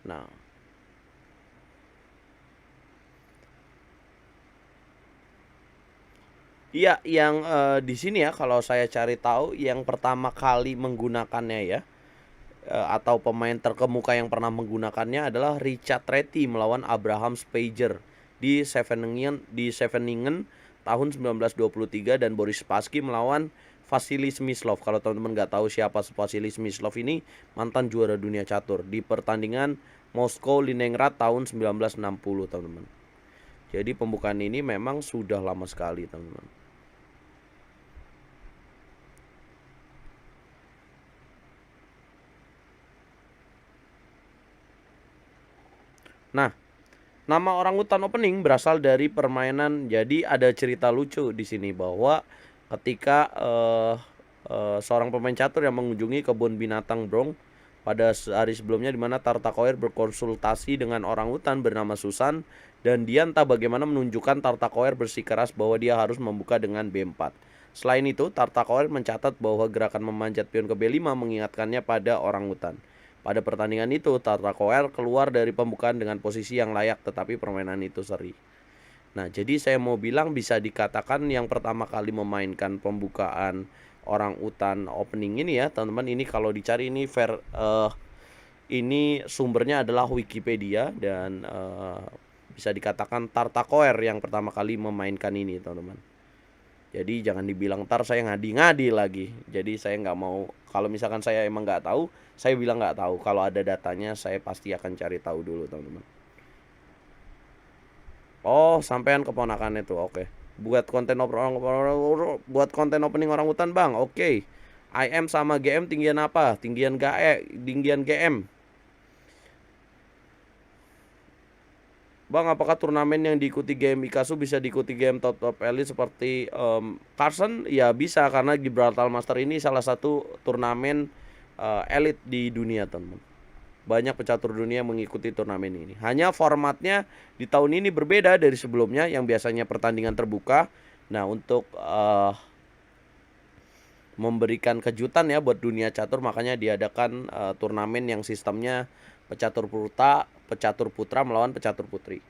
Nah, iya yang di sini ya kalau saya cari tahu yang pertama kali menggunakannya ya, atau pemain terkemuka yang pernah menggunakannya adalah Richard Reti melawan Abraham Speijer di Scheveningen tahun 1923, dan Boris Spassky melawan Vasily Smyslov. Kalau teman-teman nggak tahu siapa Vasily Smyslov, ini mantan juara dunia catur di pertandingan Moskow Leningrad tahun 1960, teman-teman. Jadi pembukaan ini memang sudah lama sekali, teman-teman. Nah, nama orangutan opening berasal dari permainan. Jadi ada cerita lucu di sini bahwa ketika seorang pemain catur yang mengunjungi kebun binatang Bronx pada hari sebelumnya, di mana Tartakower berkonsultasi dengan orangutan bernama Susan, dan dia entah bagaimana menunjukkan Tartakower bersikeras bahwa dia harus membuka dengan B4. Selain itu, Tartakower mencatat bahwa gerakan memanjat pion ke B5 mengingatkannya pada orangutan. Pada pertandingan itu, Tartakower keluar dari pembukaan dengan posisi yang layak, tetapi permainan itu seri. Nah, jadi saya mau bilang bisa dikatakan yang pertama kali memainkan pembukaan orang utan opening ini ya, teman-teman. Ini kalau dicari ini sumbernya adalah Wikipedia, dan bisa dikatakan Tartakower yang pertama kali memainkan ini, teman-teman. Jadi jangan dibilang ntar saya ngadi-ngadi lagi. Jadi saya nggak mau, kalau misalkan saya emang nggak tahu, saya bilang nggak tahu. Kalau ada datanya, saya pasti akan cari tahu dulu, teman-teman. Oh, sampean keponakannya tuh, oke. Buat konten opening orang hutan, Bang. Oke. IM sama GM tinggian apa? Tinggian GM. Bang, apakah turnamen yang diikuti game Ikasu bisa diikuti game top elite seperti Carson? Ya bisa, karena Gibraltar Master ini salah satu turnamen elit di dunia, teman. Banyak pecatur dunia yang mengikuti turnamen ini. Hanya formatnya di tahun ini berbeda dari sebelumnya yang biasanya pertandingan terbuka. Nah, untuk memberikan kejutan ya buat dunia catur, makanya diadakan turnamen yang sistemnya pecatur putra melawan pecatur putri.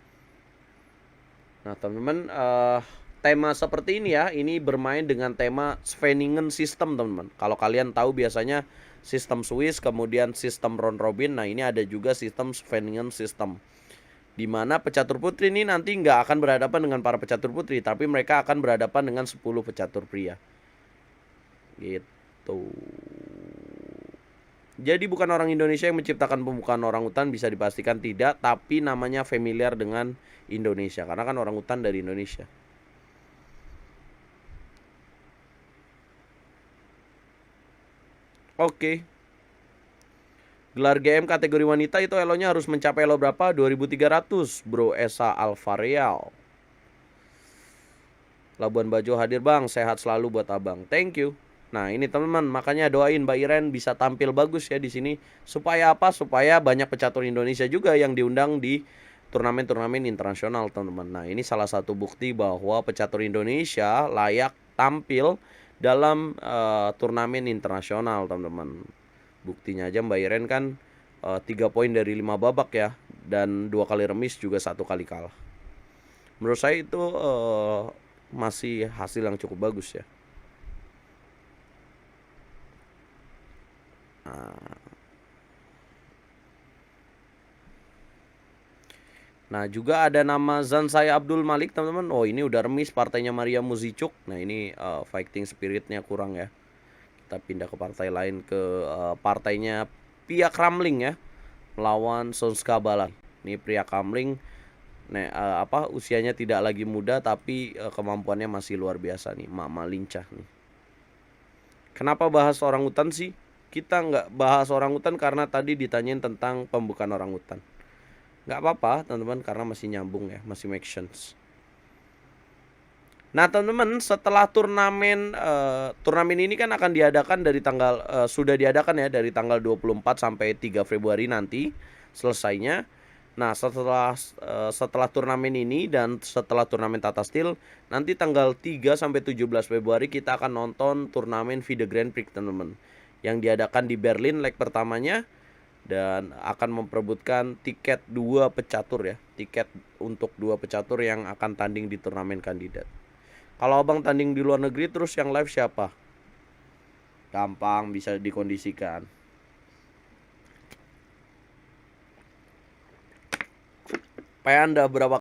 Nah, teman-teman, tema seperti ini ya, ini bermain dengan tema Scheveningen System, teman-teman. Kalau kalian tahu biasanya sistem Swiss, kemudian sistem round robin. Nah, ini ada juga sistem Scheveningen System, di mana pecatur putri ini nanti nggak akan berhadapan dengan para pecatur putri, tapi mereka akan berhadapan dengan 10 pecatur pria. Gitu. Jadi bukan orang Indonesia yang menciptakan pembukaan orangutan, bisa dipastikan tidak, tapi namanya familiar dengan Indonesia karena kan orangutan dari Indonesia. Oke. Gelar GM kategori wanita itu elonya harus mencapai elo berapa? 2300, Bro Esa Alvareal. Labuan Bajo hadir, Bang. Sehat selalu buat Abang. Thank you. Nah, ini teman-teman, makanya doain Mbak Iren bisa tampil bagus ya di sini. Supaya apa? Supaya banyak pecatur Indonesia juga yang diundang di turnamen-turnamen internasional, teman-teman. Nah, ini salah satu bukti bahwa pecatur Indonesia layak tampil dalam turnamen internasional, teman-teman. Buktinya aja Mbak Iren kan 3 poin dari 5 babak ya, dan 2 kali remis juga 1 kali kalah. Menurut saya itu masih hasil yang cukup bagus ya. Nah, juga ada nama Zansai Abdul Malik, teman-teman. Oh, ini udah remis partainya Maria Muzicuk. Nah, ini fighting spiritnya kurang ya. Kita pindah ke partai lain, ke partainya Pia Kramling ya, melawan Sonska Balan. Ini Pia Kramling, usianya tidak lagi muda, tapi kemampuannya masih luar biasa nih, Mama lincah nih. Kenapa bahas orangutan sih? Kita nggak bahas orangutan karena tadi ditanyain tentang pembukaan orangutan. Nggak apa-apa, teman-teman, karena masih nyambung ya, masih make sense. Nah, teman-teman, setelah turnamen ini kan akan diadakan dari sudah diadakan ya dari tanggal 24 sampai 3 Februari nanti selesainya. Nah, setelah turnamen ini dan setelah turnamen Tata Steel, nanti tanggal 3 sampai 17 Februari kita akan nonton turnamen FIDE Grand Prix, teman-teman, yang diadakan di Berlin leg pertamanya. dan akan memperebutkan tiket 2 pecatur ya. Tiket untuk 2 pecatur yang akan tanding di turnamen kandidat. Kalau abang tanding di luar negeri terus yang live siapa? Gampang, bisa dikondisikan. Anda berapa